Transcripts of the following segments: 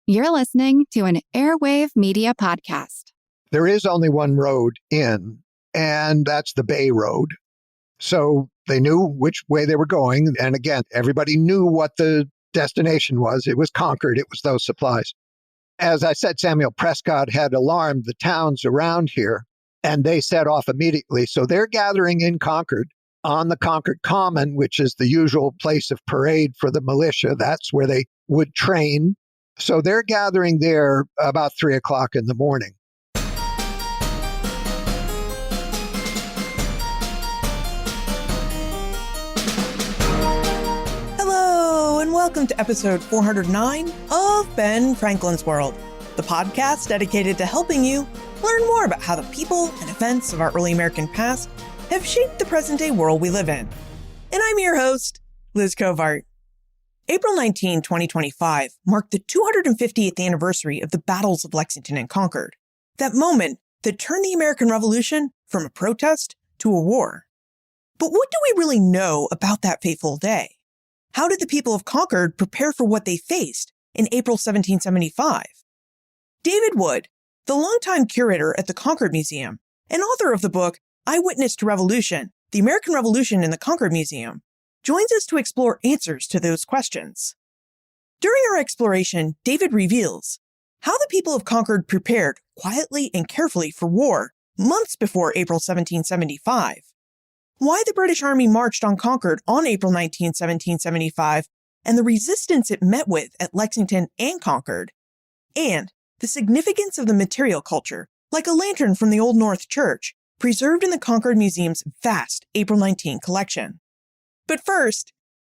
You're listening to an Airwave Media Podcast. There is only one road in, and that's the Bay Road. So they knew which way they were going. And again, everybody knew what the destination was. It was Concord. It was those supplies. As I said, Samuel Prescott had alarmed the towns around here, and they set off immediately. So they're gathering in Concord on the Concord Common, which is the usual place of parade for the militia. That's where they would train. So they're gathering there about 3 o'clock in the morning. Hello, and welcome to episode 409 of Ben Franklin's World, the podcast dedicated to helping you learn more about how the people and events of our early American past have shaped the present-day world we live in. And I'm your host, Liz Covart. April 19, 2025 marked the 250th anniversary of the battles of Lexington and Concord, that moment that turned the American Revolution from a protest to a war. But what do we really know about that fateful day? How did the people of Concord prepare for what they faced in April 1775? David Wood, the longtime curator at the Concord Museum and author of the book Eyewitness to Revolution, The American Revolution in the Concord Museum, joins us to explore answers to those questions. During our exploration, David reveals how the people of Concord prepared quietly and carefully for war months before April 1775, why the British Army marched on Concord on April 19, 1775, and the resistance it met with at Lexington and Concord, and the significance of the material culture, like a lantern from the Old North Church, preserved in the Concord Museum's vast April 19 collection. But first,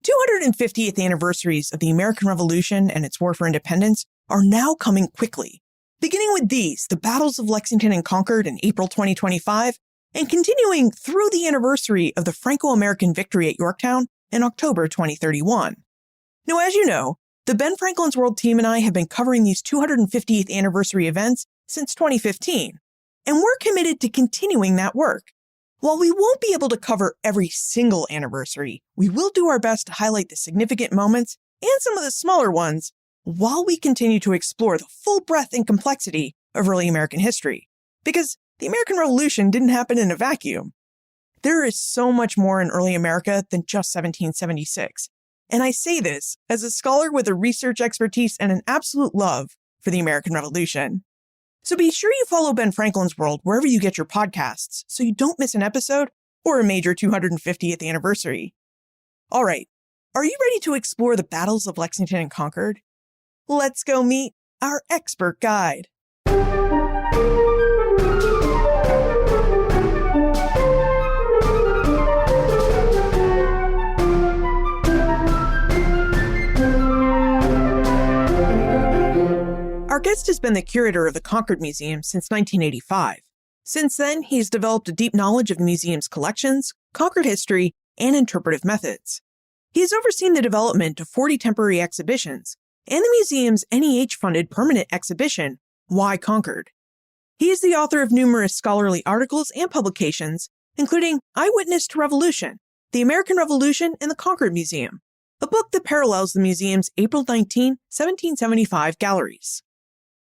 250th anniversaries of the American Revolution and its war for independence are now coming quickly, beginning with these, the battles of Lexington and Concord in April 2025, and continuing through the anniversary of the Franco-American victory at Yorktown in October 2031. Now, as you know, the Ben Franklin's World team and I have been covering these 250th anniversary events since 2015, and we're committed to continuing that work. While we won't be able to cover every single anniversary, we will do our best to highlight the significant moments and some of the smaller ones while we continue to explore the full breadth and complexity of early American history. Because the American Revolution didn't happen in a vacuum. There is so much more in early America than just 1776. And I say this as a scholar with a research expertise and an absolute love for the American Revolution. So be sure you follow Ben Franklin's World wherever you get your podcasts so you don't miss an episode or a major 250th anniversary. All right, are you ready to explore the battles of Lexington and Concord? Let's go meet our expert guide. Our guest has been the curator of the Concord Museum since 1985. Since then, he's developed a deep knowledge of the museum's collections, Concord history, and interpretive methods. He has overseen the development of 40 temporary exhibitions and the museum's NEH-funded permanent exhibition, Why Concord? He is the author of numerous scholarly articles and publications, including Eyewitness to Revolution, The American Revolution in the Concord Museum, a book that parallels the museum's April 19, 1775 galleries.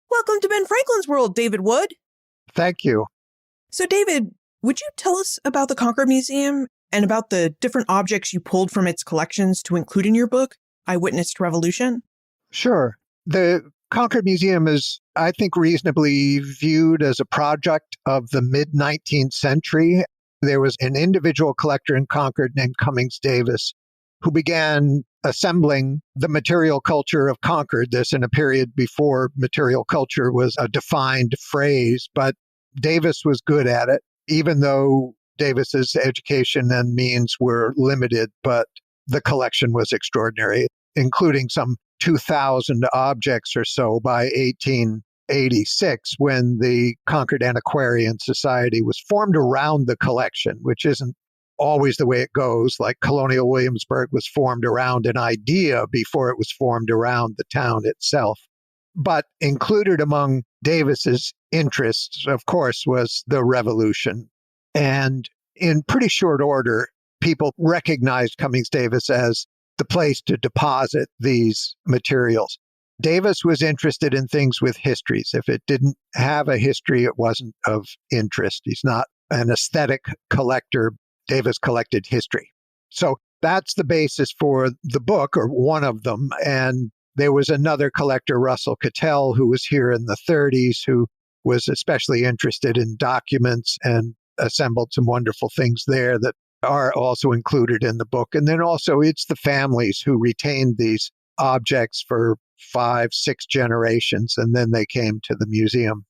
Welcome to Ben Franklin's World, David Wood. Thank you. So, David, would you tell us about the Concord Museum and about the different objects you pulled from its collections to include in your book, Eyewitness to Revolution? Sure. The Concord Museum is, I think, reasonably viewed as a project of the mid-19th century. There was an individual collector in Concord named Cummings Davis who began assembling the material culture of Concord, this in a period before material culture was a defined phrase, but Davis was good at it, even though Davis's education and means were limited, but the collection was extraordinary, including some 2,000 objects or so by 1886, when the Concord Antiquarian Society was formed around the collection, which isn't always the way it goes. Like Colonial Williamsburg was formed around an idea before it was formed around the town itself. But included among Davis's interests, of course, was the Revolution. And in pretty short order, people recognized Cummings Davis as the place to deposit these materials. Davis was interested in things with histories. If it didn't have a history, it wasn't of interest. He's not an aesthetic collector. Davis collected history. So that's the basis for the book, or one of them. And there was another collector, Russell Cattell, who was here in the 30s, who was especially interested in documents and assembled some wonderful things there that are also included in the book. And then also it's the families who retained these objects for 5, 6 generations, and then they came to the museum.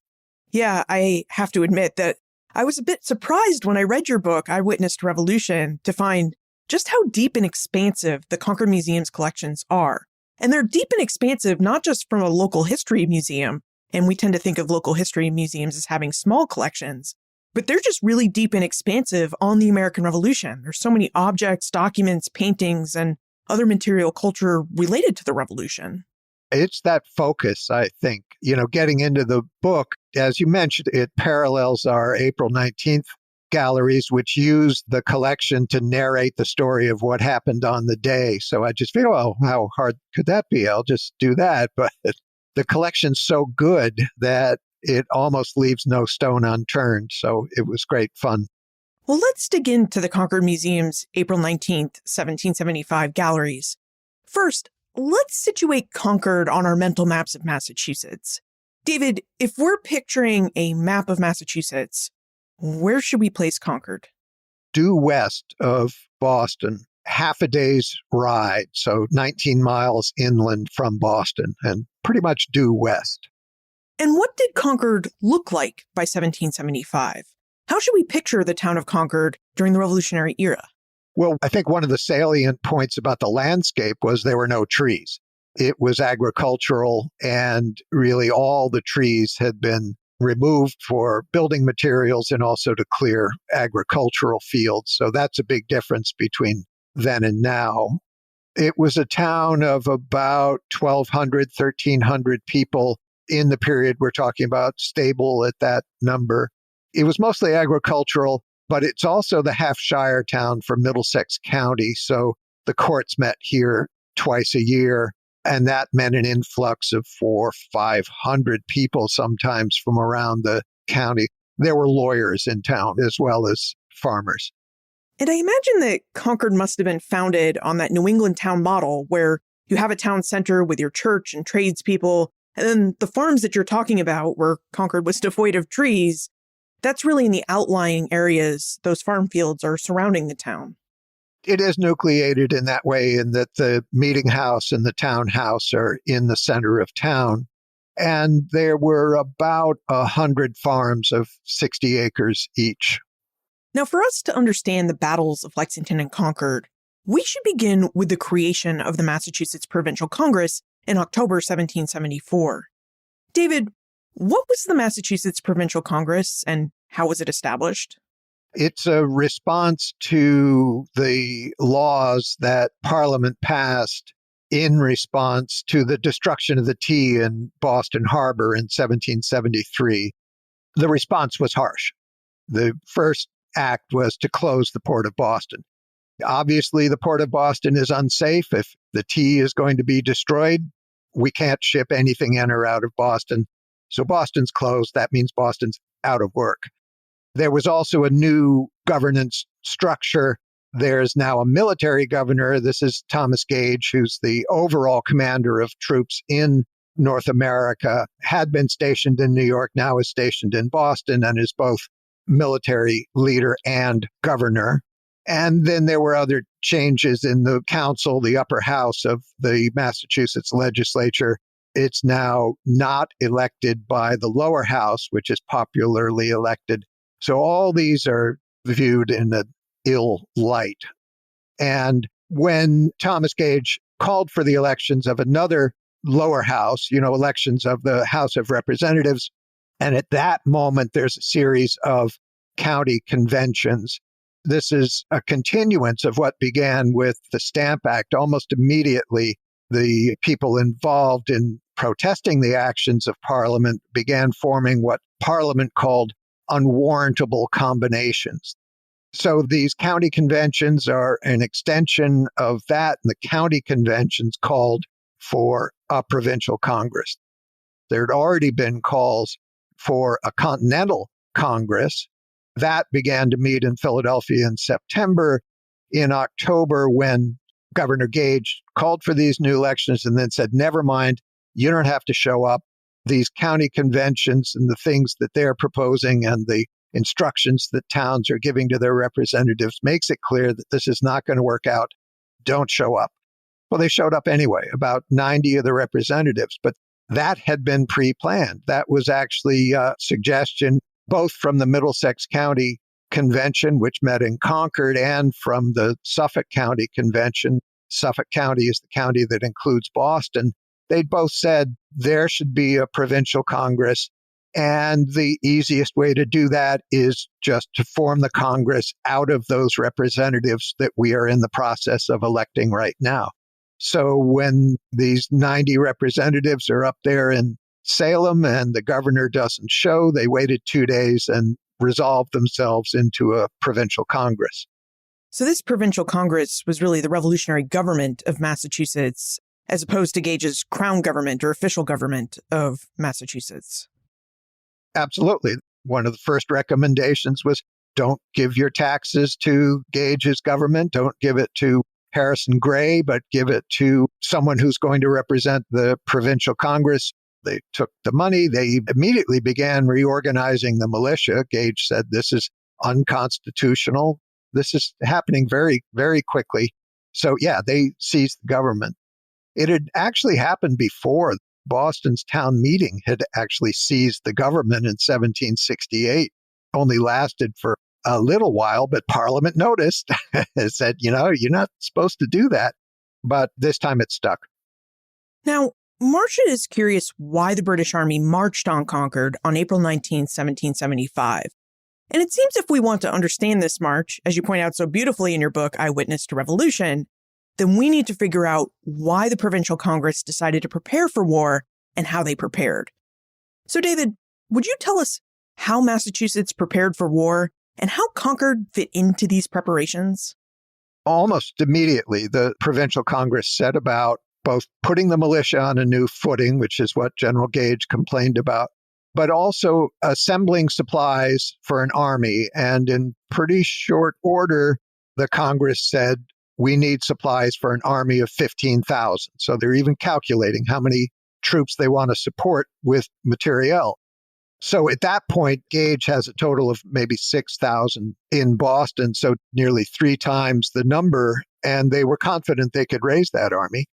Yeah, I have to admit that I was a bit surprised when I read your book, Eyewitness to Revolution, to find just how deep and expansive the Concord Museum's collections are. And they're deep and expansive not just from a local history museum, and we tend to think of local history museums as having small collections, but they're just really deep and expansive on the American Revolution. There's so many objects, documents, paintings, and other material culture related to the Revolution. It's that focus, I think. Getting into the book, as you mentioned, it parallels our April 19th galleries, which use the collection to narrate the story of what happened on the day. So I just feel, well, how hard could that be? I'll just do that. But the collection's so good that it almost leaves no stone unturned. So it was great fun. Well, let's dig into the Concord Museum's April 19th, 1775 galleries. First, let's situate Concord on our mental maps of Massachusetts. David, if we're picturing a map of Massachusetts, where should we place Concord? Due west of Boston, half a day's ride, so 19 miles inland from Boston, and pretty much due west. And what did Concord look like by 1775? How should we picture the town of Concord during the Revolutionary era? Well, I think one of the salient points about the landscape was there were no trees. It was agricultural, and really all the trees had been removed for building materials and also to clear agricultural fields. So that's a big difference between then and now. It was a town of about 1,200, 1,300 people in the period we're talking about, stable at that number. It was mostly agricultural, but it's also the half-shire town for Middlesex County. So the courts met here twice a year, and that meant an influx of 400, 500 people sometimes from around the county. There were lawyers in town as well as farmers. And I imagine that Concord must have been founded on that New England town model where you have a town center with your church and tradespeople, and then the farms that you're talking about where Concord was devoid of trees, that's really in the outlying areas. Those farm fields are surrounding the town. It is nucleated in that way, in that the meeting house and the townhouse are in the center of town. And there were about 100 farms of 60 acres each. Now, for us to understand the battles of Lexington and Concord, we should begin with the creation of the Massachusetts Provincial Congress in October 1774. David, what was the Massachusetts Provincial Congress and how was it established? It's a response to the laws that Parliament passed in response to the destruction of the tea in Boston Harbor in 1773. The response was harsh. The first act was to close the Port of Boston. Obviously, the Port of Boston is unsafe. If the tea is going to be destroyed, we can't ship anything in or out of Boston. So Boston's closed. That means Boston's out of work. There was also a new governance structure. There's now a military governor. This is Thomas Gage, who's the overall commander of troops in North America, had been stationed in New York, now is stationed in Boston, and is both military leader and governor. And then there were other changes in the council, the upper house of the Massachusetts legislature. It's now not elected by the lower house, which is popularly elected. So all these are viewed in an ill light. And when Thomas Gage called for the elections of another lower house, elections of the House of Representatives, and at that moment, there's a series of county conventions. This is a continuance of what began with the Stamp Act. Almost immediately, the people involved in protesting the actions of Parliament began forming what Parliament called unwarrantable combinations. So these county conventions are an extension of that, and the county conventions called for a provincial Congress. There had already been calls for a continental Congress. That began to meet in Philadelphia in September. In October, when Governor Gage called for these new elections and then said, never mind, you don't have to show up. These county conventions and the things that they're proposing and the instructions that towns are giving to their representatives makes it clear that this is not going to work out. Don't show up. Well, they showed up anyway, about 90 of the representatives, but that had been pre-planned. That was actually a suggestion both from the Middlesex County Convention, which met in Concord, and from the Suffolk County Convention. Suffolk County is the county that includes Boston. They'd both said there should be a provincial Congress, and the easiest way to do that is just to form the Congress out of those representatives that we are in the process of electing right now. So when these 90 representatives are up there in Salem and the governor doesn't show, they waited 2 days and resolved themselves into a provincial Congress. So this provincial Congress was really the revolutionary government of Massachusetts, as opposed to Gage's crown government or official government of Massachusetts. Absolutely. One of the first recommendations was don't give your taxes to Gage's government. Don't give it to Harrison Gray, but give it to someone who's going to represent the provincial Congress. They took the money. They immediately began reorganizing the militia. Gage said this is unconstitutional. This is happening very, very quickly. So yeah, they seized the government. It had actually happened before. Boston's town meeting had actually seized the government in 1768. Only lasted for a little while, but Parliament noticed and said, you're not supposed to do that. But this time it stuck. Now, Marcia is curious why the British Army marched on Concord on April 19, 1775. And it seems if we want to understand this march, as you point out so beautifully in your book, Eyewitness to Revolution, then we need to figure out why the Provincial Congress decided to prepare for war and how they prepared. So, David, would you tell us how Massachusetts prepared for war and how Concord fit into these preparations? Almost immediately, the Provincial Congress set about both putting the militia on a new footing, which is what General Gage complained about, but also assembling supplies for an army. And in pretty short order, the Congress said, we need supplies for an army of 15,000. So they're even calculating how many troops they want to support with materiel. So at that point, Gage has a total of maybe 6,000 in Boston, so nearly 3 times the number, and they were confident they could raise that army.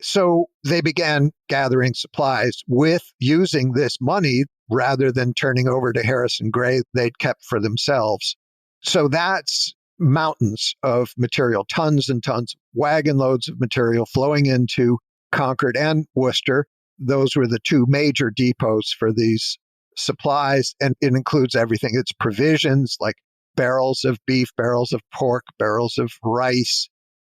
So they began gathering supplies with using this money rather than turning over to Harrison Gray they'd kept for themselves. So that's mountains of material, tons and tons, wagon loads of material flowing into Concord and Worcester. Those were the 2 major depots for these supplies, and it includes everything. It's provisions like barrels of beef, barrels of pork, barrels of rice,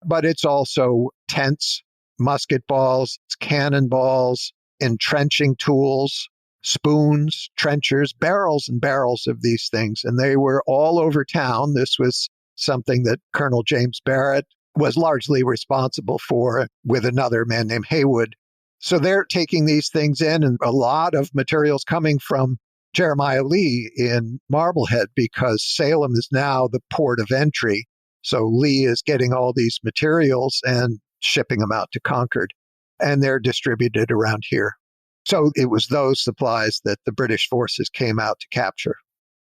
but it's also tents, musket balls, cannonballs, entrenching tools, spoons, trenchers, barrels and barrels of these things. And they were all over town. This was something that Colonel James Barrett was largely responsible for with another man named Haywood. So they're taking these things in, and a lot of materials coming from Jeremiah Lee in Marblehead, because Salem is now the port of entry. So Lee is getting all these materials and shipping them out to Concord, and they're distributed around here. So it was those supplies that the British forces came out to capture.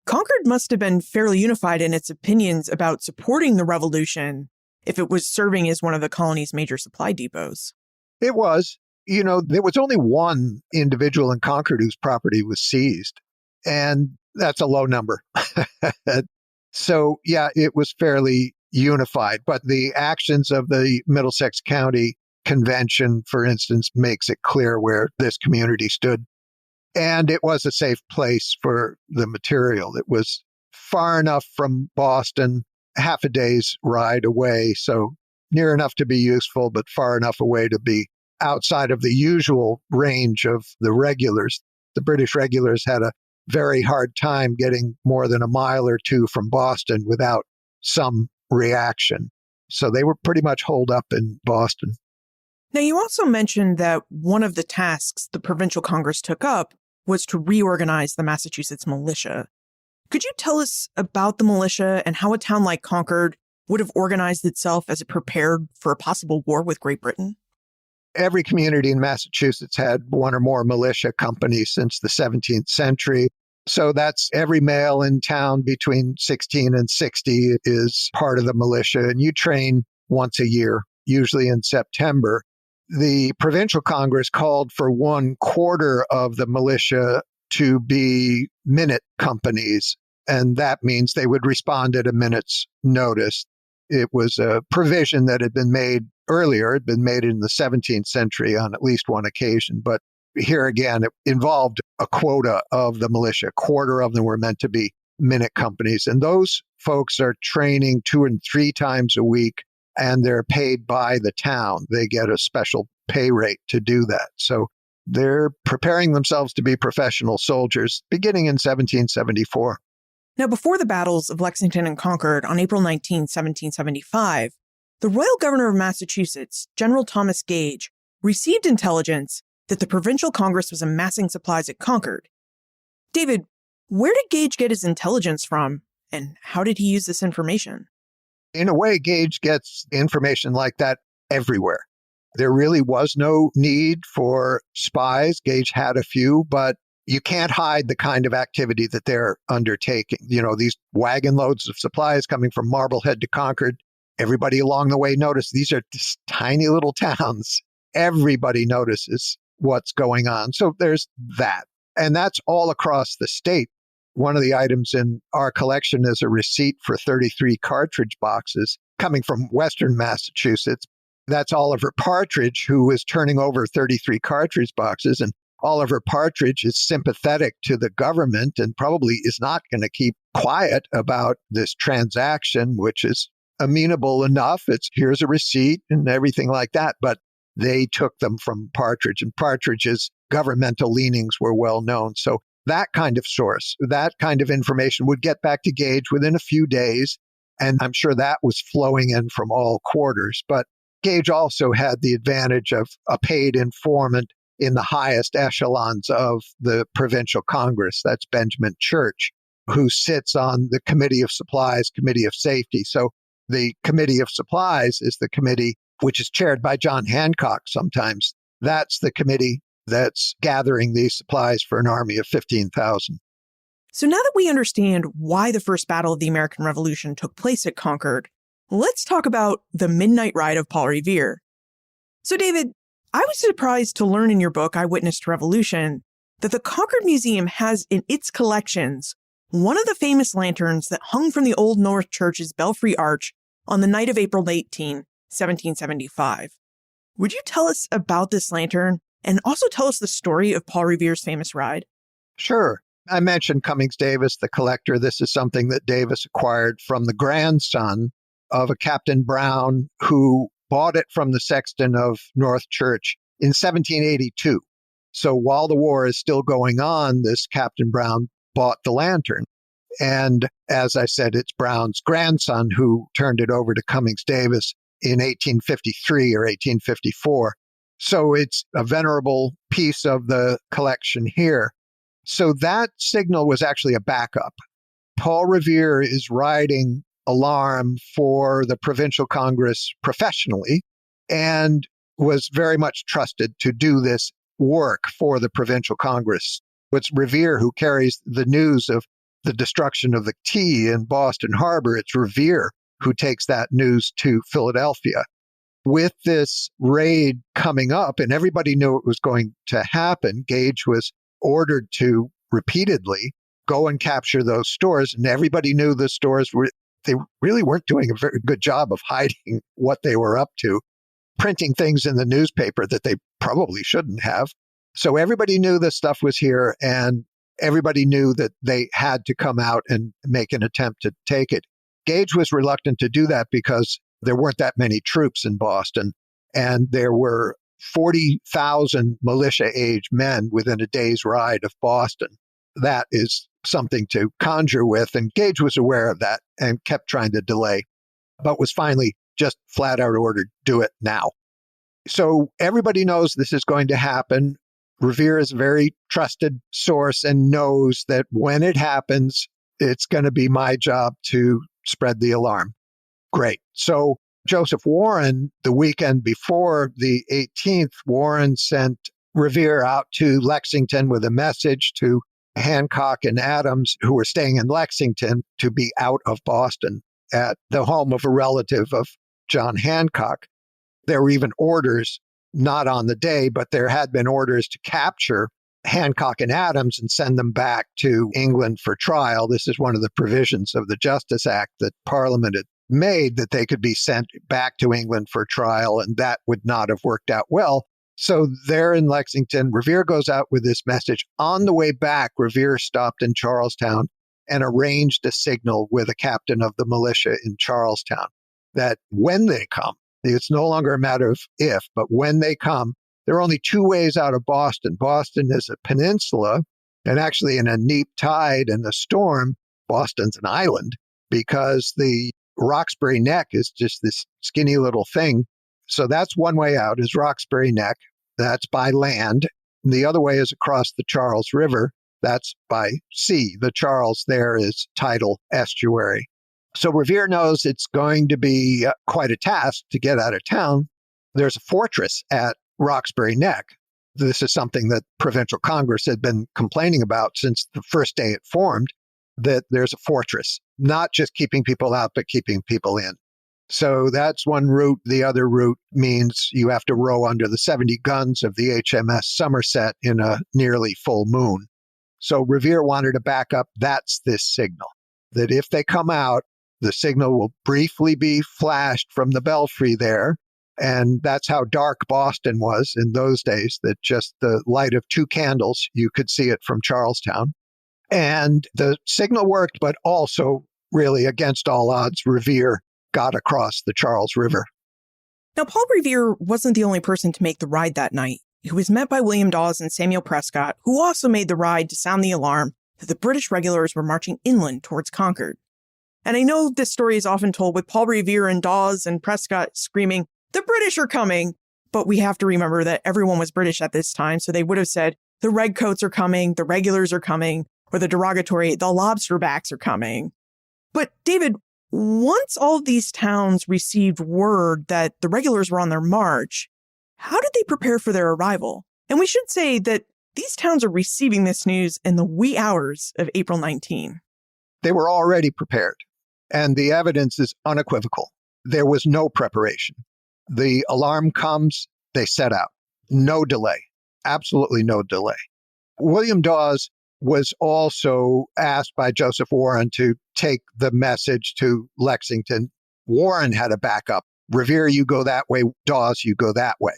Concord must have been fairly unified in its opinions about supporting the revolution if it was serving as one of the colony's major supply depots. It was. There was only one individual in Concord whose property was seized, and that's a low number. So, yeah, it was fairly unified. But the actions of the Middlesex County Convention, for instance, makes it clear where this community stood. And it was a safe place for the material. It was far enough from Boston, half a day's ride away, so near enough to be useful, but far enough away to be outside of the usual range of the regulars. The British regulars had a very hard time getting more than a mile or 2 from Boston without some reaction. So they were pretty much holed up in Boston. Now, you also mentioned that one of the tasks the provincial Congress took up was to reorganize the Massachusetts militia. Could you tell us about the militia and how a town like Concord would have organized itself as it prepared for a possible war with Great Britain? Every community in Massachusetts had one or more militia companies since the 17th century. So that's every male in town between 16 and 60 is part of the militia, and you train once a year, usually in September. The provincial Congress called for 1/4 of the militia to be minute companies, and that means they would respond at a minute's notice. It was a provision that had been made earlier, had been made in the 17th century on at least one occasion, but here again, it involved a quota of the militia. 1/4 of them were meant to be minute companies, and those folks are training 2 and 3 times a week, and they're paid by the town. They get a special pay rate to do that. So they're preparing themselves to be professional soldiers beginning in 1774. Now, before the battles of Lexington and Concord on April 19, 1775, the royal governor of Massachusetts, General Thomas Gage, received intelligence that the provincial Congress was amassing supplies at Concord. David, where did Gage get his intelligence from, and how did he use this information? In a way, Gage gets information like that everywhere. There really was no need for spies. Gage had a few, but you can't hide the kind of activity that they're undertaking. You know, these wagon loads of supplies coming from Marblehead to Concord. Everybody along the way noticed these are just tiny little towns. Everybody notices what's going on. So there's that. And that's all across the state. One of the items in our collection is a receipt for 33 cartridge boxes coming from Western Massachusetts. That's Oliver Partridge, who was turning over 33 cartridge boxes. And Oliver Partridge is sympathetic to the government and probably is not going to keep quiet about this transaction, which is amenable enough. It's here's a receipt and everything like that. But they took them from Partridge, and Partridge's governmental leanings were well known. So that kind of source, that kind of information would get back to Gage within a few days. And I'm sure that was flowing in from all quarters. But Gage also had the advantage of a paid informant in the highest echelons of the provincial Congress. That's Benjamin Church, who sits on the Committee of Supplies, Committee of Safety. So the Committee of Supplies is the committee which is chaired by John Hancock sometimes. That's the committee that's gathering these supplies for an army of 15,000. So now that we understand why the first battle of the American Revolution took place at Concord, let's talk about the Midnight Ride of Paul Revere. So David, I was surprised to learn in your book, Eyewitness to Revolution, that the Concord Museum has in its collections one of the famous lanterns that hung from the Old North Church's belfry arch on the night of April 18, 1775. Would you tell us about this lantern and also tell us the story of Paul Revere's famous ride? Sure. I mentioned Cummings Davis, the collector. This is something that Davis acquired from the grandson of a Captain Brown who bought it from the sexton of North Church in 1782. So while the war is still going on, this Captain Brown bought the lantern. And as I said, it's Brown's grandson who turned it over to Cummings Davis in 1853 or 1854. So it's a venerable piece of the collection here. So that signal was actually a backup. Paul Revere is riding alarm for the provincial Congress professionally and was very much trusted to do this work for the provincial Congress. It's Revere who carries the news of the destruction of the tea in Boston Harbor. It's Revere who takes that news to Philadelphia. With this raid coming up, and everybody knew it was going to happen, Gage was ordered to repeatedly go and capture those stores. And everybody knew the stores they really weren't doing a very good job of hiding what they were up to, printing things in the newspaper that they probably shouldn't have. So everybody knew this stuff was here, and everybody knew that they had to come out and make an attempt to take it. Gage was reluctant to do that because there weren't that many troops in Boston, and there were 40,000 militia-age men within a day's ride of Boston. That is something to conjure with, and Gage was aware of that and kept trying to delay, but was finally just flat out ordered, do it now. So everybody knows this is going to happen. Revere is a very trusted source and knows that when it happens, it's going to be my job to spread the alarm. Great. So Joseph Warren, the weekend before the 18th, Warren sent Revere out to Lexington with a message to Hancock and Adams, who were staying in Lexington, to be out of Boston at the home of a relative of John Hancock. There were even orders, not on the day, but there had been orders to capture Hancock and Adams and send them back to England for trial. This is one of the provisions of the Justice Act that Parliament had made, that they could be sent back to England for trial, and that would not have worked out well. So there in Lexington, Revere goes out with this message. On the way back, Revere stopped in Charlestown and arranged a signal with a captain of the militia in Charlestown that when they come, it's no longer a matter of if, but when they come, there are only two ways out of Boston. Boston is a peninsula, and actually in a neap tide and a storm, Boston's an island, because the Roxbury Neck is just this skinny little thing. So that's one way out, is Roxbury Neck. That's by land. And the other way is across the Charles River. That's by sea. The Charles there is tidal estuary. So Revere knows it's going to be quite a task to get out of town. There's a fortress at Roxbury Neck. This is something that Provincial Congress had been complaining about since the first day it formed, that there's a fortress, not just keeping people out, but keeping people in. So that's one route. The other route means you have to row under the 70 guns of the HMS Somerset in a nearly full moon. So Revere wanted to back up. That's this signal, that if they come out, the signal will briefly be flashed from the belfry there. And that's how dark Boston was in those days, that just the light of two candles, you could see it from Charlestown. And the signal worked, but also really against all odds, Revere got across the Charles River. Now, Paul Revere wasn't the only person to make the ride that night. He was met by William Dawes and Samuel Prescott, who also made the ride to sound the alarm that the British regulars were marching inland towards Concord. And I know this story is often told with Paul Revere and Dawes and Prescott screaming, "The British are coming!" But we have to remember that everyone was British at this time, so they would have said, "The redcoats are coming, the regulars are coming," or the derogatory, "The lobsterbacks are coming." But David, once all of these towns received word that the regulars were on their march, how did they prepare for their arrival? And we should say that these towns are receiving this news in the wee hours of April 19. They were already prepared, and the evidence is unequivocal. There was no preparation. The alarm comes, they set out. No delay, absolutely no delay. William Dawes was also asked by Joseph Warren to take the message to Lexington. Warren had a backup. Revere, you go that way. Dawes, you go that way.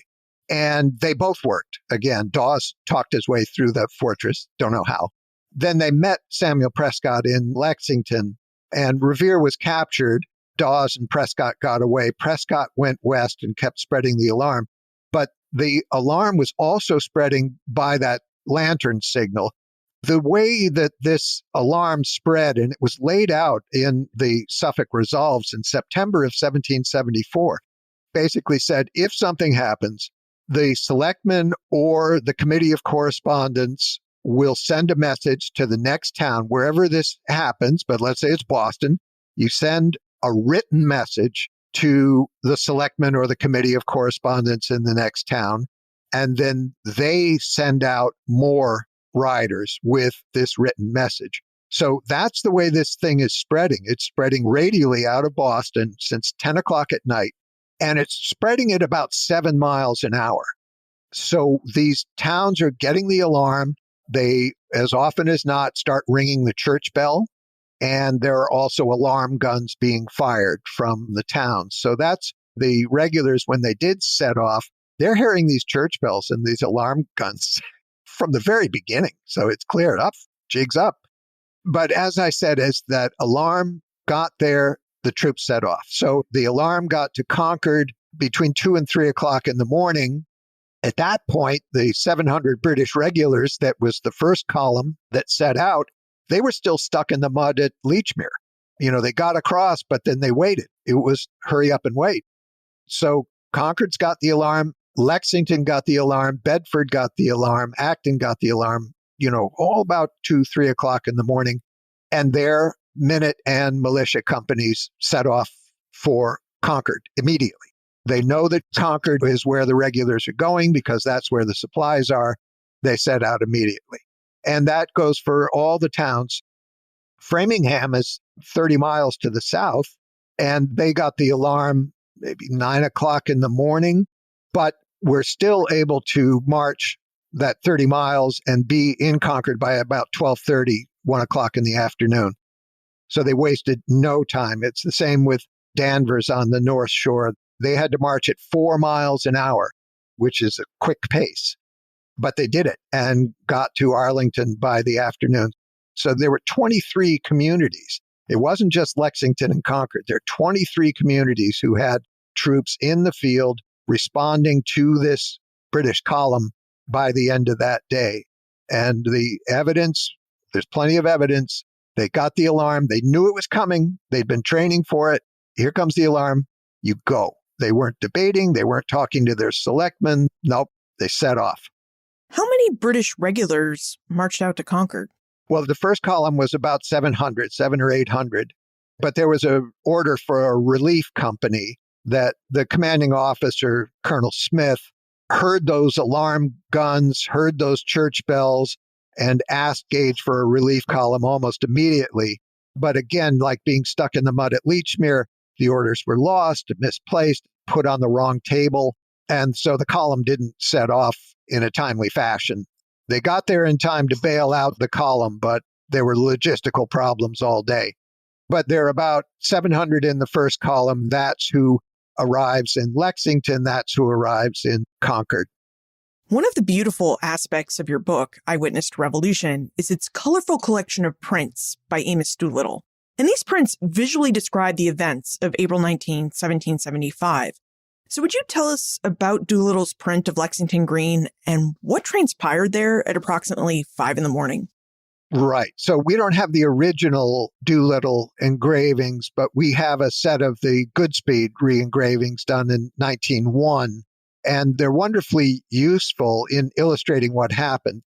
And they both worked. Again, Dawes talked his way through the fortress. Don't know how. Then they met Samuel Prescott in Lexington, and Revere was captured. Dawes and Prescott got away. Prescott went west and kept spreading the alarm. But the alarm was also spreading by that lantern signal. The way that this alarm spread, and it was laid out in the Suffolk Resolves in September of 1774, basically said, if something happens, the selectmen or the committee of correspondence will send a message to the next town, wherever this happens, but let's say it's Boston. You send a written message to the selectmen or the committee of correspondence in the next town, and then they send out more riders with this written message. So that's the way this thing is spreading. It's spreading radially out of Boston since 10 o'clock at night, and it's spreading at about 7 miles an hour. So these towns are getting the alarm. They, as often as not, start ringing the church bell, and there are also alarm guns being fired from the towns. So that's the regulars, when they did set off, they're hearing these church bells and these alarm guns from the very beginning. So it's cleared up, jigs up. But as I said, as that alarm got there, the troops set off. So the alarm got to Concord between 2 and 3 o'clock in the morning. At that point, the 700 British regulars, that was the first column that set out, they were still stuck in the mud at Lechmere. You know, they got across, but then they waited. It was hurry up and wait. So Concord's got the alarm. Lexington got the alarm, Bedford got the alarm, Acton got the alarm, all about 2, 3 o'clock in the morning. And their minute and militia companies set off for Concord immediately. They know that Concord is where the regulars are going because that's where the supplies are. They set out immediately. And that goes for all the towns. Framingham is 30 miles to the south, and they got the alarm maybe 9 o'clock in the morning, but we're still able to march that 30 miles and be in Concord by about 12:30, 1 o'clock in the afternoon. So they wasted no time. It's the same with Danvers on the North Shore. They had to march at 4 miles an hour, which is a quick pace. But they did it and got to Arlington by the afternoon. So there were 23 communities. It wasn't just Lexington and Concord. There are 23 communities who had troops in the field responding to this British column by the end of that day. And the evidence, there's plenty of evidence. They got the alarm. They knew it was coming. They'd been training for it. Here comes the alarm. You go. They weren't debating. They weren't talking to their selectmen. Nope. They set off. How many British regulars marched out to Concord? Well, the first column was about 700 or 800. But there was an order for a relief company that the commanding officer, Colonel Smith, heard those alarm guns, heard those church bells, and asked Gage for a relief column almost immediately. But again, like being stuck in the mud at Lechmere, the orders were lost, misplaced, put on the wrong table. And so the column didn't set off in a timely fashion. They got there in time to bail out the column, but there were logistical problems all day. But there are about 700 in the first column. That's who arrives in Lexington. That's who arrives in Concord. One of the beautiful aspects of your book, Eyewitness to Revolution, is its colorful collection of prints by Amos Doolittle. And these prints visually describe the events of April 19, 1775. So would you tell us about Doolittle's print of Lexington Green and what transpired there at approximately 5 in the morning? Right. So we don't have the original Doolittle engravings, but we have a set of the Goodspeed re-engravings done in 1901. And they're wonderfully useful in illustrating what happened.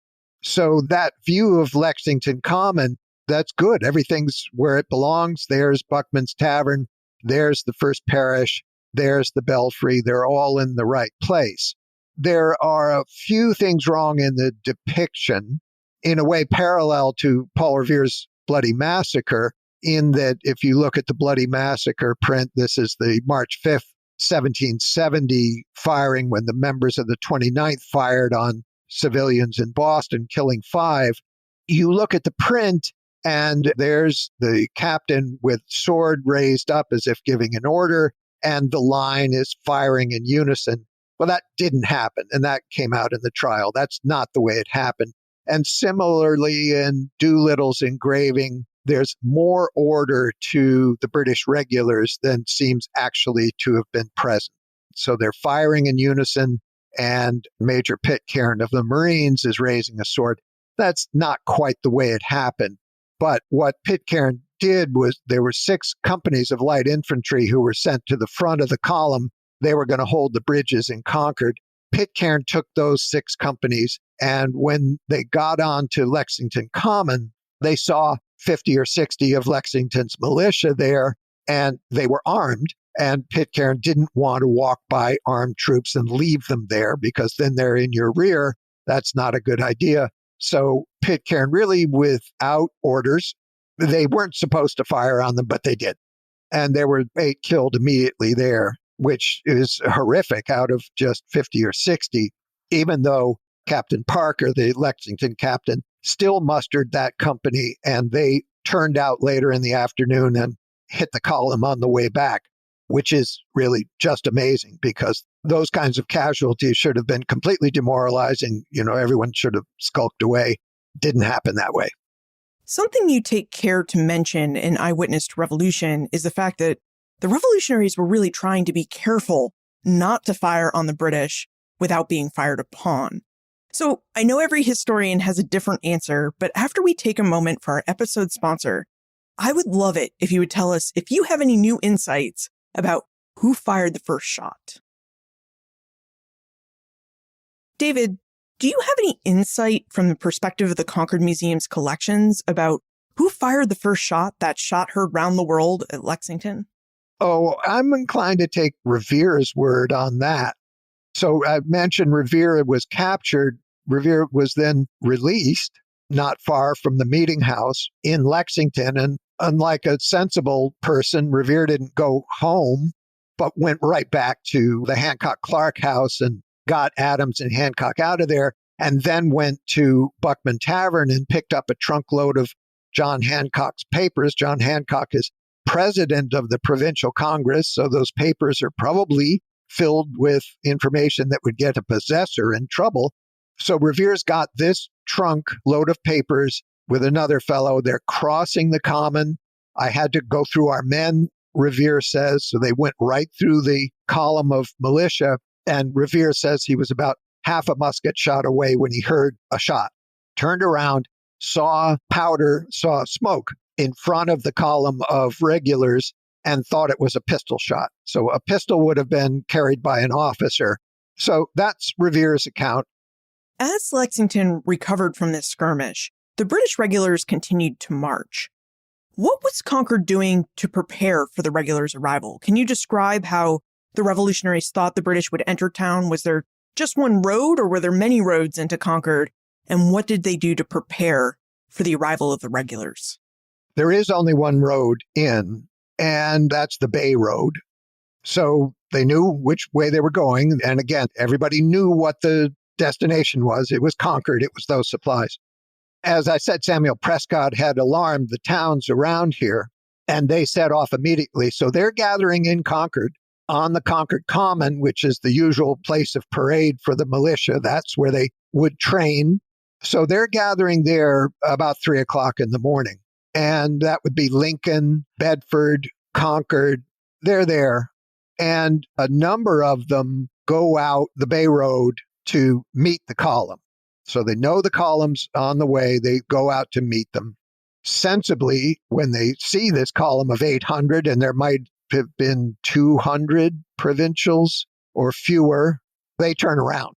So that view of Lexington Common, that's good. Everything's where it belongs. There's Buckman's Tavern. There's the First Parish. There's the Belfry. They're all in the right place. There are a few things wrong in the depiction, in a way parallel to Paul Revere's Bloody Massacre, in that if you look at the Bloody Massacre print, this is the March 5th, 1770 firing when the members of the 29th fired on civilians in Boston, killing 5. You look at the print and there's the captain with sword raised up as if giving an order, and the line is firing in unison. Well, that didn't happen, and that came out in the trial. That's not the way it happened. And similarly, in Doolittle's engraving, there's more order to the British regulars than seems actually to have been present. So they're firing in unison, and Major Pitcairn of the Marines is raising a sword. That's not quite the way it happened. But what Pitcairn did was there were 6 companies of light infantry who were sent to the front of the column. They were going to hold the bridges in Concord. Pitcairn took those 6 companies, and when they got on to Lexington Common, they saw 50 or 60 of Lexington's militia there, and they were armed. And Pitcairn didn't want to walk by armed troops and leave them there because then they're in your rear. That's not a good idea. So Pitcairn really, without orders, they weren't supposed to fire on them, but they did. And there were 8 killed immediately there, which is horrific out of just 50 or 60, even though Captain Parker, the Lexington captain, still mustered that company, and they turned out later in the afternoon and hit the column on the way back, which is really just amazing because those kinds of casualties should have been completely demoralizing. Everyone should have skulked away. Didn't happen that way. Something you take care to mention in Eyewitness to Revolution is the fact that the revolutionaries were really trying to be careful not to fire on the British without being fired upon. So I know every historian has a different answer, but after we take a moment for our episode sponsor, I would love it if you would tell us if you have any new insights about who fired the first shot. David, do you have any insight from the perspective of the Concord Museum's collections about who fired the first shot that shot heard round the world at Lexington? Oh, I'm inclined to take Revere's word on that. So I mentioned Revere was captured. Revere was then released not far from the meeting house in Lexington. And unlike a sensible person, Revere didn't go home, but went right back to the Hancock Clark house and got Adams and Hancock out of there, and then went to Buckman Tavern and picked up a trunk load of John Hancock's papers. John Hancock is president of the Provincial Congress, so those papers are probably filled with information that would get a possessor in trouble. So Revere's got this trunk load of papers with another fellow. They're crossing the common. I had to go through our men, Revere says, so they went right through the column of militia. And Revere says he was about half a musket shot away when he heard a shot, turned around, saw powder, saw smoke in front of the column of regulars, and thought it was a pistol shot. So a pistol would have been carried by an officer. So that's Revere's account. As Lexington recovered from this skirmish, the British regulars continued to march. What was Concord doing to prepare for the regulars' arrival? Can you describe how the revolutionaries thought the British would enter town? Was there just one road, or were there many roads into Concord? And what did they do to prepare for the arrival of the regulars? There is only one road in, and that's the Bay Road. So they knew which way they were going. And again, everybody knew what the destination was. It was Concord. It was those supplies. As I said, Samuel Prescott had alarmed the towns around here, and they set off immediately. So they're gathering in Concord on the Concord Common, which is the usual place of parade for the militia. That's where they would train. So they're gathering there about 3 o'clock in the morning. And that would be Lincoln, Bedford, Concord. They're there. And a number of them go out the Bay Road to meet the column. So they know the column's on the way. They go out to meet them. Sensibly, when they see this column of 800, and there might have been 200 provincials or fewer, they turn around.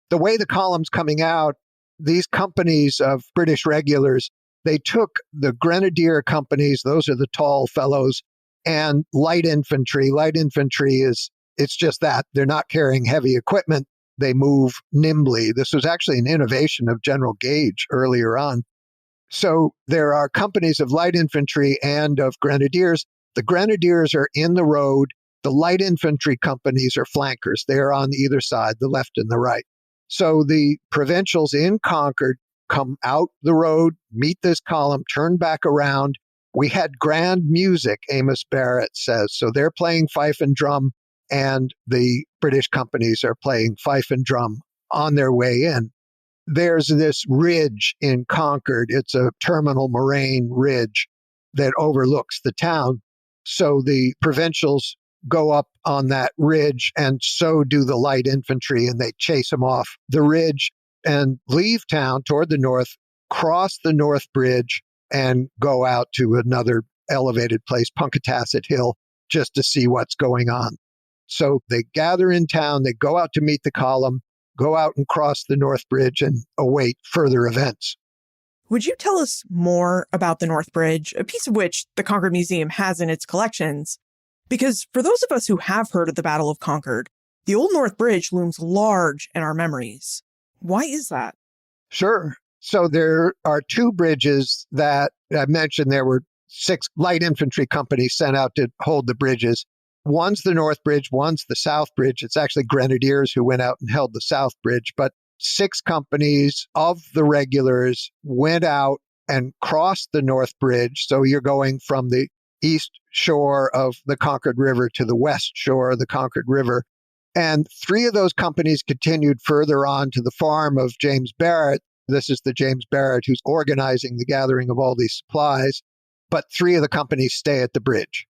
The way the column's coming out, these companies of British regulars, they took the grenadier companies, those are the tall fellows, and light infantry. Light infantry it's just that. They're not carrying heavy equipment. They move nimbly. This was actually an innovation of General Gage earlier on. So there are companies of light infantry and of grenadiers. The grenadiers are in the road. The light infantry companies are flankers. They are on either side, the left and the right. So the provincials in Concord come out the road, meet this column, turn back around. We had grand music, Amos Barrett says. So they're playing fife and drum, and the British companies are playing fife and drum on their way in. There's this ridge in Concord. It's a terminal moraine ridge that overlooks the town. So the provincials go up on that ridge, and so do the light infantry, and they chase them off the ridge and leave town toward the north, cross the North Bridge, and go out to another elevated place, Punkatasset Hill, just to see what's going on. So they gather in town, they go out to meet the column, go out and cross the North Bridge and await further events. Would you tell us more about the North Bridge, a piece of which the Concord Museum has in its collections? Because for those of us who have heard of the Battle of Concord, the Old North Bridge looms large in our memories. Why is that? Sure. So there are two bridges that I mentioned. There were 6 light infantry companies sent out to hold the bridges. One's the North Bridge, one's the South Bridge. It's actually grenadiers who went out and held the South Bridge. But 6 companies of the regulars went out and crossed the North Bridge. So you're going from the east shore of the Concord River to the west shore of the Concord River. And 3 of those companies continued further on to the farm of James Barrett. This is the James Barrett who's organizing the gathering of all these supplies. But 3 of the companies stay at the bridge.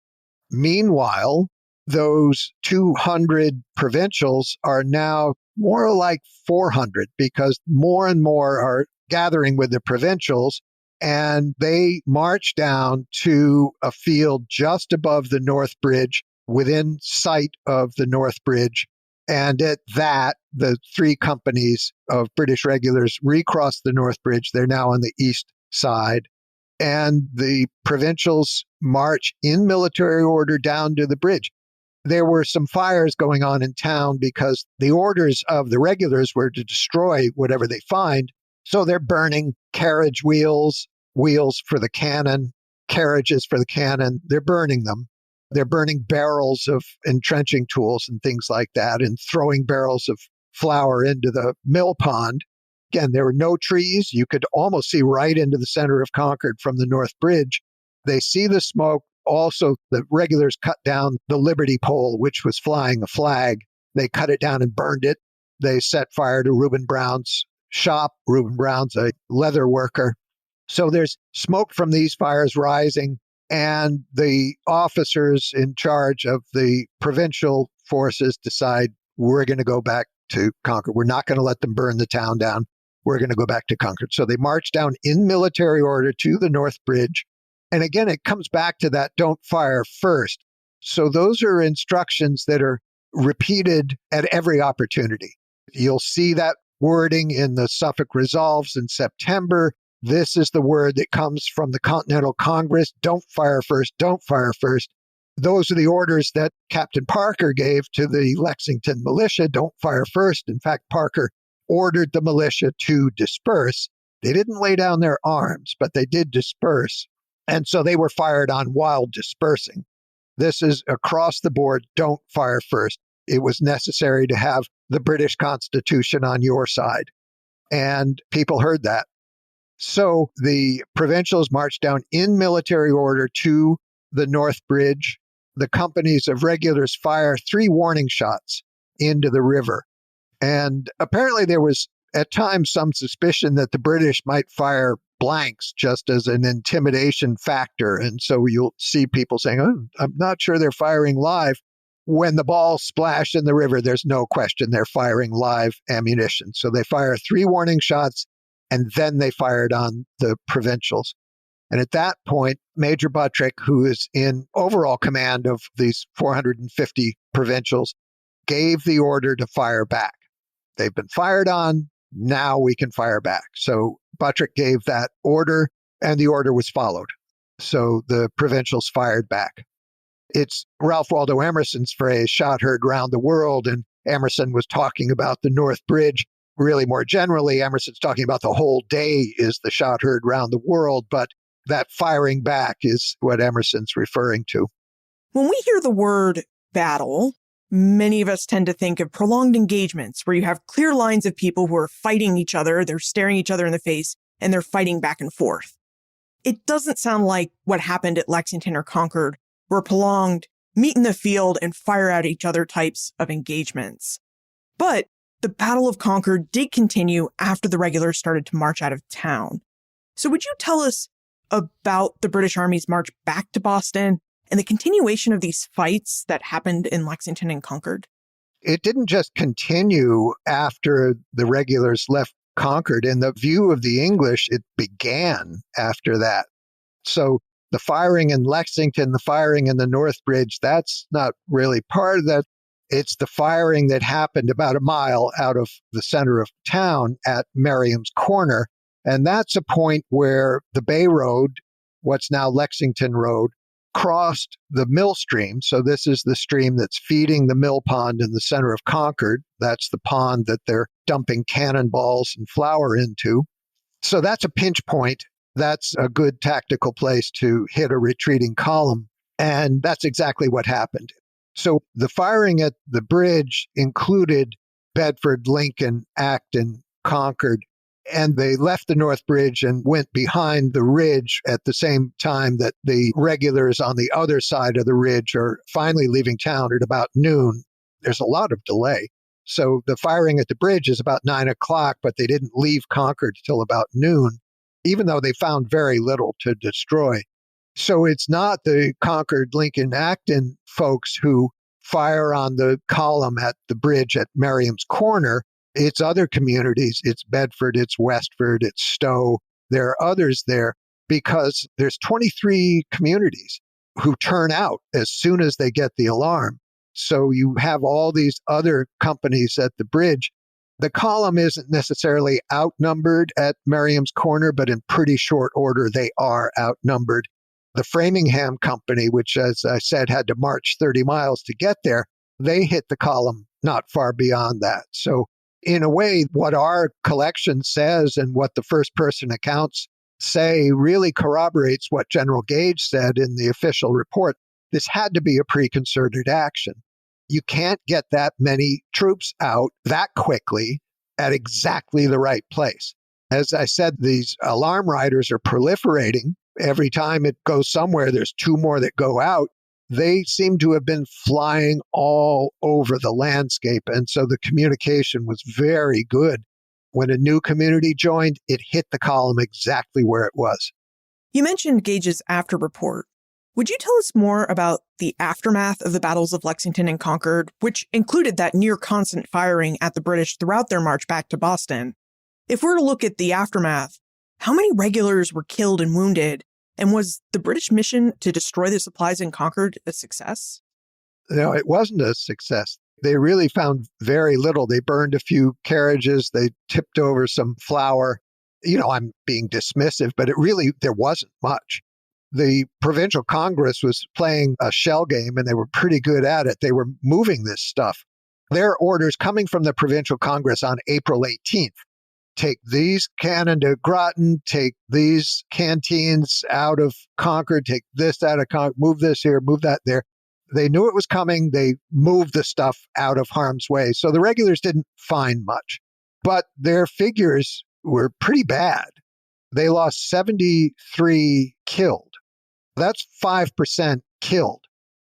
Meanwhile, those 200 provincials are now more like 400, because more and more are gathering with the provincials, and they march down to a field just above the North Bridge, within sight of the North Bridge. And at that, the three companies of British regulars recrossed the North Bridge. They're now on the east side. And the provincials march in military order down to the bridge. There were some fires going on in town because the orders of the regulars were to destroy whatever they find. So they're burning carriage wheels, wheels for the cannon, carriages for the cannon. They're burning them. They're burning barrels of entrenching tools and things like that and throwing barrels of flour into the mill pond. Again, there were no trees. You could almost see right into the center of Concord from the North Bridge. They see the smoke. Also, the regulars cut down the Liberty pole, which was flying a flag. They cut it down and burned it. They set fire to Reuben Brown's shop. Reuben Brown's a leather worker. So there's smoke from these fires rising. And the officers in charge of the provincial forces decide we're going to go back to Concord. We're not going to let them burn the town down. We're going to go back to Concord. So they march down in military order to the North Bridge. And again, it comes back to that don't fire first. So those are instructions that are repeated at every opportunity. You'll see that wording in the Suffolk Resolves in September. This is the word that comes from the Continental Congress. Don't fire first. Don't fire first. Those are the orders that Captain Parker gave to the Lexington militia. Don't fire first. In fact, Parker ordered the militia to disperse. They didn't lay down their arms, but they did disperse. And so they were fired on while dispersing. This is across the board. Don't fire first. It was necessary to have the British Constitution on your side. And people heard that. So the provincials marched down in military order to the North Bridge. The companies of regulars fire 3 warning shots into the river. And apparently there was at times some suspicion that the British might fire blanks just as an intimidation factor. And so you'll see people saying, oh, I'm not sure they're firing live. When the balls splash in the river, there's no question they're firing live ammunition. So they fire 3 warning shots. And then they fired on the provincials. And at that point, Major Buttrick, who is in overall command of these 450 provincials, gave the order to fire back. They've been fired on. Now we can fire back. So Buttrick gave that order, and the order was followed. So the provincials fired back. It's Ralph Waldo Emerson's phrase, shot heard round the world. And Emerson was talking about the North Bridge. Really, more generally, Emerson's talking about the whole day is the shot heard round the world, but that firing back is what Emerson's referring to. When we hear the word battle, many of us tend to think of prolonged engagements where you have clear lines of people who are fighting each other, they're staring each other in the face, and they're fighting back and forth. It doesn't sound like what happened at Lexington or Concord were prolonged meet in the field and fire at each other types of engagements. But the Battle of Concord did continue after the regulars started to march out of town. So would you tell us about the British Army's march back to Boston and the continuation of these fights that happened in Lexington and Concord? It didn't just continue after the regulars left Concord. In the view of the English, it began after that. So the firing in Lexington, the firing in the North Bridge, that's not really part of that. It's the firing that happened about a mile out of the center of town at Merriam's Corner. And that's a point where the Bay Road, what's now Lexington Road, crossed the mill stream. So this is the stream that's feeding the mill pond in the center of Concord. That's the pond that they're dumping cannonballs and flour into. So that's a pinch point. That's a good tactical place to hit a retreating column. And that's exactly what happened. So the firing at the bridge included Bedford, Lincoln, Acton, Concord, and they left the North Bridge and went behind the ridge at the same time that the regulars on the other side of the ridge are finally leaving town at about noon. There's a lot of delay. So the firing at the bridge is about 9 o'clock, but they didn't leave Concord till about noon, even though they found very little to destroy. So it's not the Concord, Lincoln, Acton folks who fire on the column at the bridge at Merriam's Corner. It's other communities. It's Bedford, it's Westford, it's Stowe. There are others there because there's 23 communities who turn out as soon as they get the alarm. So you have all these other companies at the bridge. The column isn't necessarily outnumbered at Merriam's Corner, but in pretty short order, they are outnumbered. The Framingham Company, which, as I said, had to march 30 miles to get there, they hit the column not far beyond that. So in a way, what our collection says and what the first-person accounts say really corroborates what General Gage said in the official report. This had to be a pre-concerted action. You can't get that many troops out that quickly at exactly the right place. As I said, these alarm riders are proliferating. Every time it goes somewhere, there's two more that go out. They seem to have been flying all over the landscape. And so the communication was very good. When a new community joined, it hit the column exactly where it was. You mentioned Gage's after report. Would you tell us more about the aftermath of the battles of Lexington and Concord, which included that near constant firing at the British throughout their march back to Boston? If we're to look at the aftermath, how many regulars were killed and wounded? And was the British mission to destroy the supplies in Concord a success? No, it wasn't a success. They really found very little. They burned a few carriages. They tipped over some flour. I'm being dismissive, but there wasn't much. The Provincial Congress was playing a shell game, and they were pretty good at it. They were moving this stuff. There are orders coming from the Provincial Congress on April 18th. Take these cannon to Groton, take these canteens out of Concord, take this out of Concord, move this here, move that there. They knew it was coming. They moved the stuff out of harm's way. So the regulars didn't find much, but their figures were pretty bad. They lost 73 killed. That's 5% killed.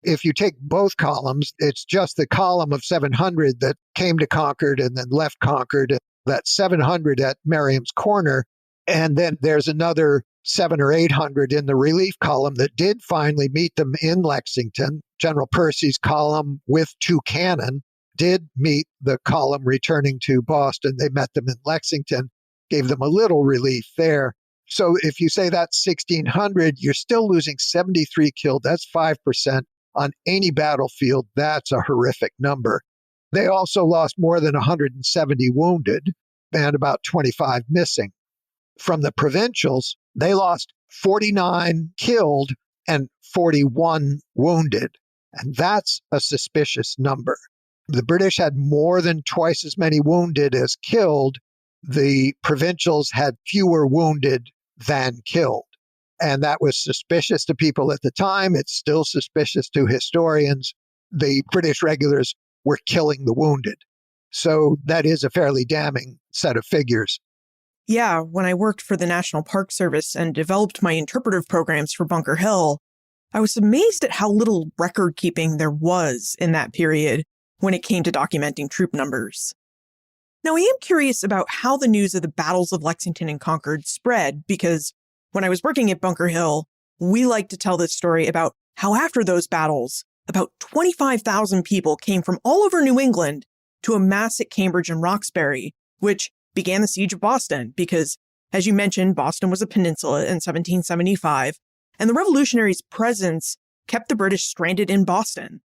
If you take both columns, it's just the column of 700 that came to Concord and then left Concord. That 700 at Merriam's Corner, and then there's another 700 or 800 in the relief column that did finally meet them in Lexington. General Percy's column with 2 cannon did meet the column returning to Boston. They met them in Lexington, gave them a little relief there. So if you say that's 1,600, you're still losing 73 killed. That's 5% on any battlefield. That's a horrific number. They also lost more than 170 wounded and about 25 missing. From the provincials, they lost 49 killed and 41 wounded. And that's a suspicious number. The British had more than twice as many wounded as killed. The provincials had fewer wounded than killed. And that was suspicious to people at the time. It's still suspicious to historians. The British regulars were killing the wounded. So that is a fairly damning set of figures. Yeah, when I worked for the National Park Service and developed my interpretive programs for Bunker Hill, I was amazed at how little record keeping there was in that period when it came to documenting troop numbers. Now, I am curious about how the news of the battles of Lexington and Concord spread, because when I was working at Bunker Hill, we like to tell this story about how after those battles, about 25,000 people came from all over New England to amass at Cambridge and Roxbury, which began the siege of Boston because, as you mentioned, Boston was a peninsula in 1775, and the Revolutionaries' presence kept the British stranded in Boston.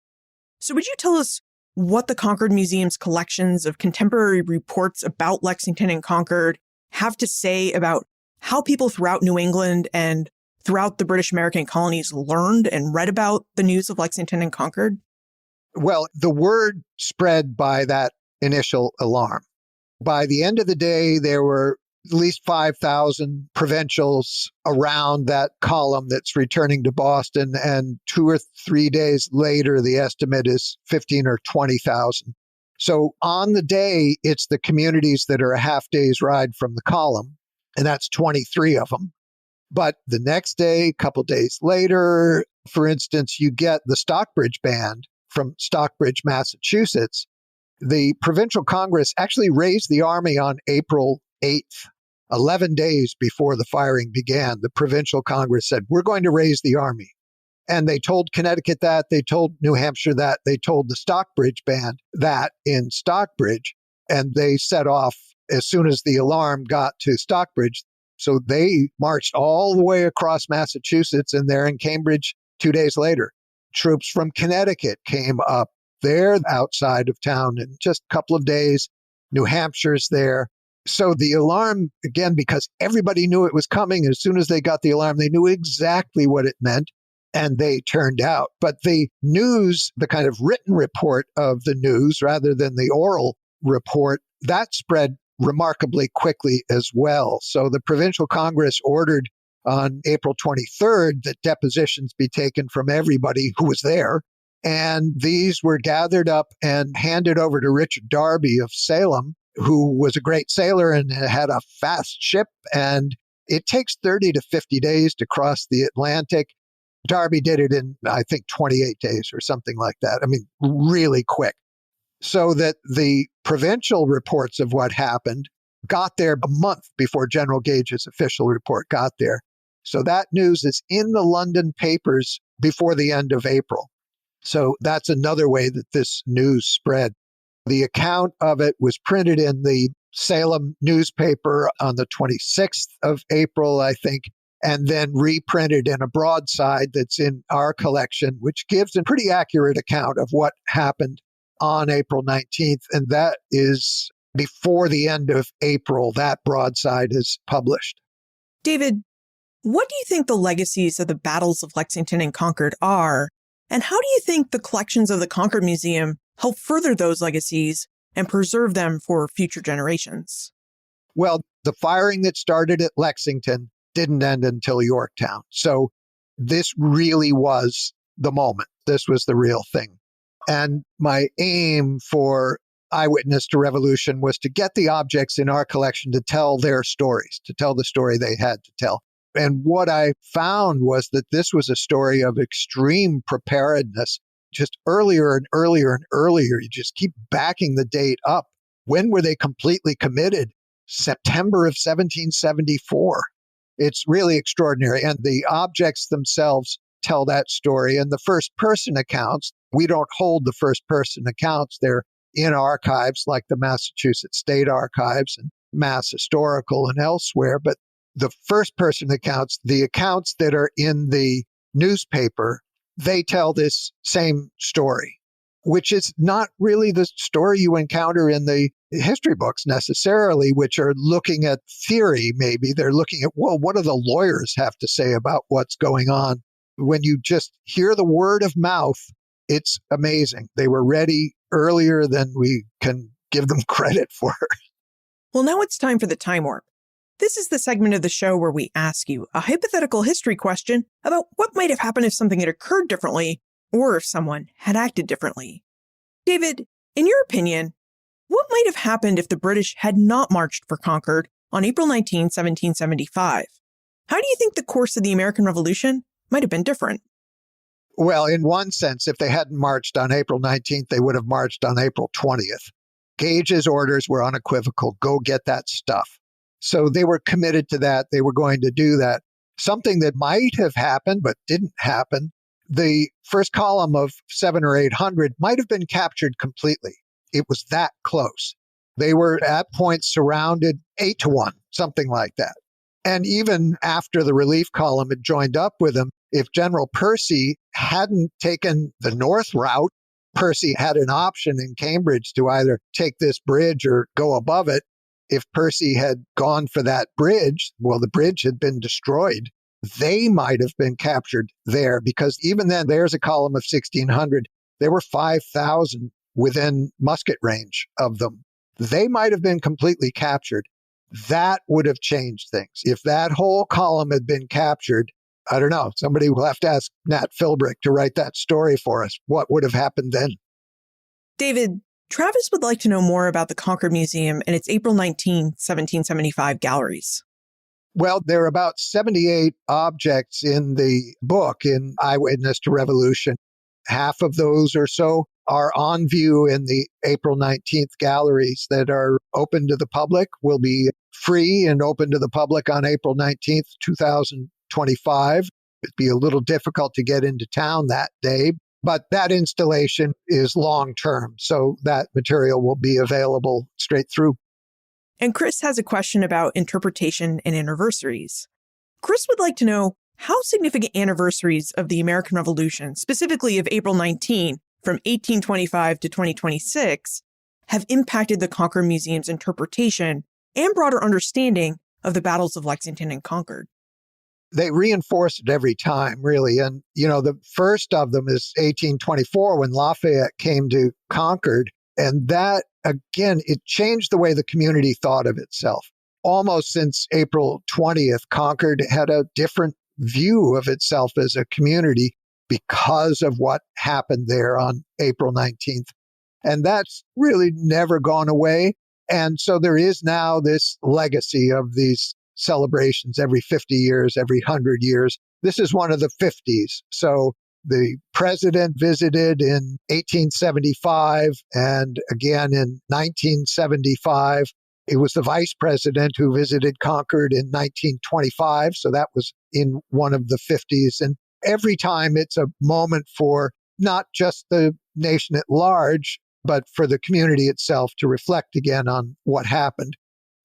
So would you tell us what the Concord Museum's collections of contemporary reports about Lexington and Concord have to say about how people throughout New England and throughout the British American colonies learned and read about the news of Lexington and Concord? Well, the word spread by that initial alarm. By the end of the day, there were at least 5,000 provincials around that column that's returning to Boston. And 2 or 3 days later, the estimate is 15 or 20,000. So on the day, it's the communities that are a half day's ride from the column, and that's 23 of them. But the next day, a couple days later, for instance, you get the Stockbridge Band from Stockbridge, Massachusetts. The Provincial Congress actually raised the army on April 8th, 11 days before the firing began. The Provincial Congress said, we're going to raise the army. And they told Connecticut that, they told New Hampshire that, they told the Stockbridge Band that in Stockbridge, and they set off as soon as the alarm got to Stockbridge. So they marched all the way across Massachusetts, and they're in Cambridge 2 days later. Troops from Connecticut came up They're outside of town in just a couple of days. New Hampshire's there. So the alarm, again, because everybody knew it was coming, as soon as they got the alarm, they knew exactly what it meant, and they turned out. But the news, the kind of written report of the news rather than the oral report, that spread remarkably quickly as well. So the Provincial Congress ordered on April 23rd that depositions be taken from everybody who was there. And these were gathered up and handed over to Richard Darby of Salem, who was a great sailor and had a fast ship. And it takes 30 to 50 days to cross the Atlantic. Darby did it in, I think, 28 days or something like that. I mean, really quick. So that the provincial reports of what happened got there a month before General Gage's official report got there. So that news is in the London papers before the end of April. So that's another way that this news spread. The account of it was printed in the Salem newspaper on the 26th of April, I think, and then reprinted in a broadside that's in our collection, which gives a pretty accurate account of what happened on April 19th. And that is before the end of April, that broadside is published. David, what do you think the legacies of the battles of Lexington and Concord are? And how do you think the collections of the Concord Museum help further those legacies and preserve them for future generations? Well, the firing that started at Lexington didn't end until Yorktown. So this really was the moment. This was the real thing. And my aim for Eyewitness to Revolution was to get the objects in our collection to tell their stories, to tell the story they had to tell. And what I found was that this was a story of extreme preparedness, just earlier and earlier and earlier. You just keep backing the date up. When were they completely committed? September of 1774. It's really extraordinary. And the objects themselves tell that story. And the first person accounts, we don't hold the first person accounts. They're in archives like the Massachusetts State Archives and Mass Historical and elsewhere. But the first person accounts, the accounts that are in the newspaper, they tell this same story, which is not really the story you encounter in the history books necessarily, which are looking at theory, maybe. They're looking at, well, what do the lawyers have to say about what's going on? When you just hear the word of mouth, it's amazing. They were ready earlier than we can give them credit for. Well, now it's time for the Time Warp. This is the segment of the show where we ask you a hypothetical history question about what might have happened if something had occurred differently or if someone had acted differently. David, in your opinion, what might have happened if the British had not marched for Concord on April 19, 1775? How do you think the course of the American Revolution might have been different? Well, in one sense, if they hadn't marched on April 19th, they would have marched on April 20th. Gage's orders were unequivocal. Go get that stuff. So they were committed to that. They were going to do that. Something that might have happened, but didn't happen. The first column of 700 or 800 might have been captured completely. It was that close. They were at points surrounded 8-1, something like that. And even after the relief column had joined up with them, if General Percy hadn't taken the north route, Percy had an option in Cambridge to either take this bridge or go above it. If Percy had gone for that bridge, well, the bridge had been destroyed. They might have been captured there because even then, there's a column of 1,600. There were 5,000 within musket range of them. They might have been completely captured. That would have changed things. If that whole column had been captured, I don't know, somebody will have to ask Nat Philbrick to write that story for us. What would have happened then? David, Travis would like to know more about the Concord Museum and its April 19, 1775 galleries. Well, there are about 78 objects in the book in Eyewitness to Revolution. Half of those or so are on view in the April 19th galleries that are open to the public, will be free and open to the public on April 19th, 2025. It'd be a little difficult to get into town that day, but that installation is long-term, so that material will be available straight through. And Chris has a question about interpretation and anniversaries. Chris would like to know how significant anniversaries of the American Revolution, specifically of April 19, from 1825 to 2026 have impacted the Concord Museum's interpretation and broader understanding of the battles of Lexington and Concord? They reinforce it every time, really. And, the first of them is 1824 when Lafayette came to Concord. And that, again, it changed the way the community thought of itself. Almost since April 20th, Concord had a different view of itself as a community because of what happened there on April 19th. And that's really never gone away. And so there is now this legacy of these celebrations every 50 years, every 100 years. This is one of the 50s. So the president visited in 1875 and again in 1975. It was the vice president who visited Concord in 1925. So that was in one of the 50s. And every time it's a moment for not just the nation at large, but for the community itself to reflect again on what happened.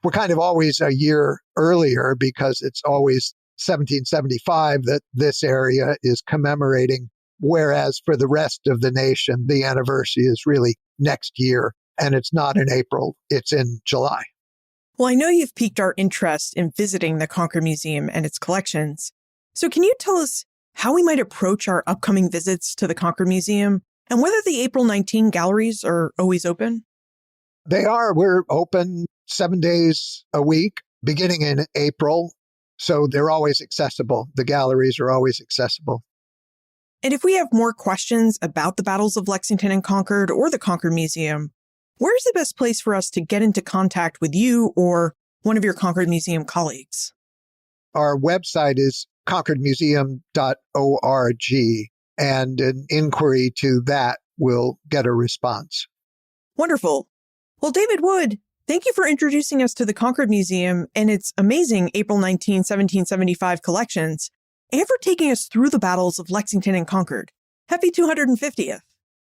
We're kind of always a year earlier because it's always 1775 that this area is commemorating, whereas for the rest of the nation, the anniversary is really next year, and it's not in April, it's in July. Well, I know you've piqued our interest in visiting the Concord Museum and its collections. So can you tell us how we might approach our upcoming visits to the Concord Museum and whether the April 19 galleries are always open? They are. We're open 7 days a week, beginning in April. So they're always accessible. The galleries are always accessible. And if we have more questions about the battles of Lexington and Concord or the Concord Museum, where's the best place for us to get into contact with you or one of your Concord Museum colleagues? Our website is concordmuseum.org, and an inquiry to that will get a response. Wonderful. Well, David Wood, thank you for introducing us to the Concord Museum and its amazing April 19, 1775 collections, and for taking us through the battles of Lexington and Concord. Happy 250th.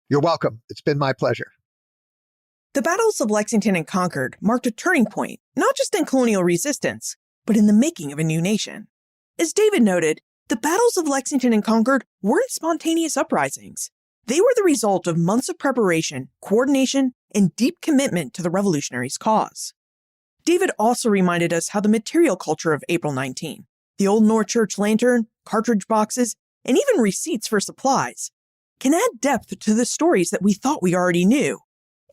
You're welcome. It's been my pleasure. The battles of Lexington and Concord marked a turning point, not just in colonial resistance, but in the making of a new nation. As David noted, the battles of Lexington and Concord weren't spontaneous uprisings. They were the result of months of preparation, coordination, and deep commitment to the revolutionaries' cause. David also reminded us how the material culture of April 19, the Old North Church lantern, cartridge boxes, and even receipts for supplies, can add depth to the stories that we thought we already knew.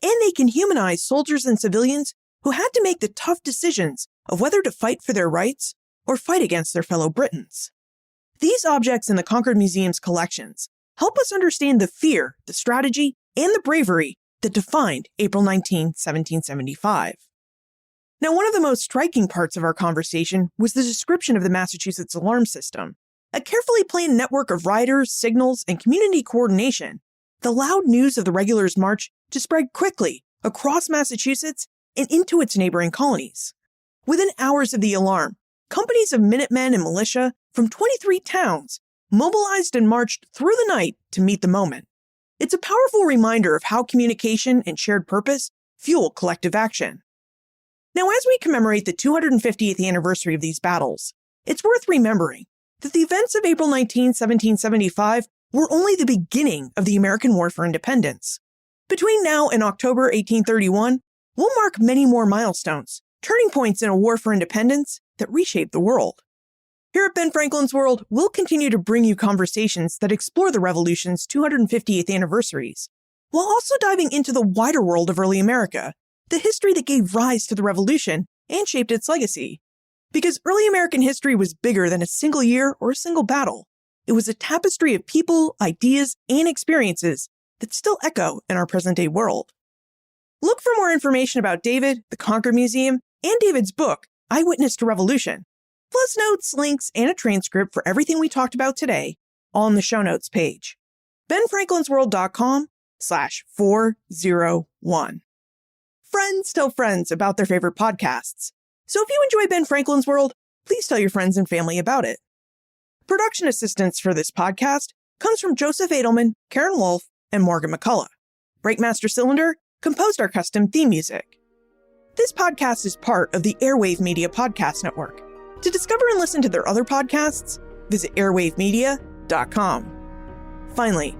And they can humanize soldiers and civilians who had to make the tough decisions of whether to fight for their rights or fight against their fellow Britons. These objects in the Concord Museum's collections help us understand the fear, the strategy, and the bravery that defined April 19, 1775. Now, one of the most striking parts of our conversation was the description of the Massachusetts alarm system, a carefully planned network of riders, signals, and community coordination that allowed news of the regulars' march to spread quickly across Massachusetts and into its neighboring colonies. Within hours of the alarm, companies of Minutemen and militia from 23 towns mobilized and marched through the night to meet the moment. It's a powerful reminder of how communication and shared purpose fuel collective action. Now, as we commemorate the 250th anniversary of these battles, it's worth remembering that the events of April 19, 1775 were only the beginning of the American War for Independence. Between now and October 1831, we'll mark many more milestones, turning points in a war for independence that reshaped the world. Here at Ben Franklin's World, we'll continue to bring you conversations that explore the Revolution's 250th anniversaries, while also diving into the wider world of early America, the history that gave rise to the Revolution and shaped its legacy. Because early American history was bigger than a single year or a single battle. It was a tapestry of people, ideas, and experiences that still echo in our present-day world. Look for more information about David, the Concord Museum, and David's book, Eyewitness to Revolution, plus notes, links, and a transcript for everything we talked about today, all on the show notes page. benfranklinsworld.com/401. Friends tell friends about their favorite podcasts. So if you enjoy Ben Franklin's World, please tell your friends and family about it. Production assistance for this podcast comes from Joseph Edelman, Karen Wolf, and Morgan McCullough. Breakmaster Cylinder composed our custom theme music. This podcast is part of the Airwave Media Podcast Network. To discover and listen to their other podcasts, visit airwavemedia.com. Finally,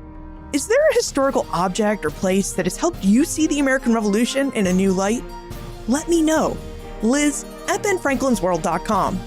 Is there a historical object or place that has helped you see the American Revolution in a new light? Let me know. Liz at benfranklinsworld.com.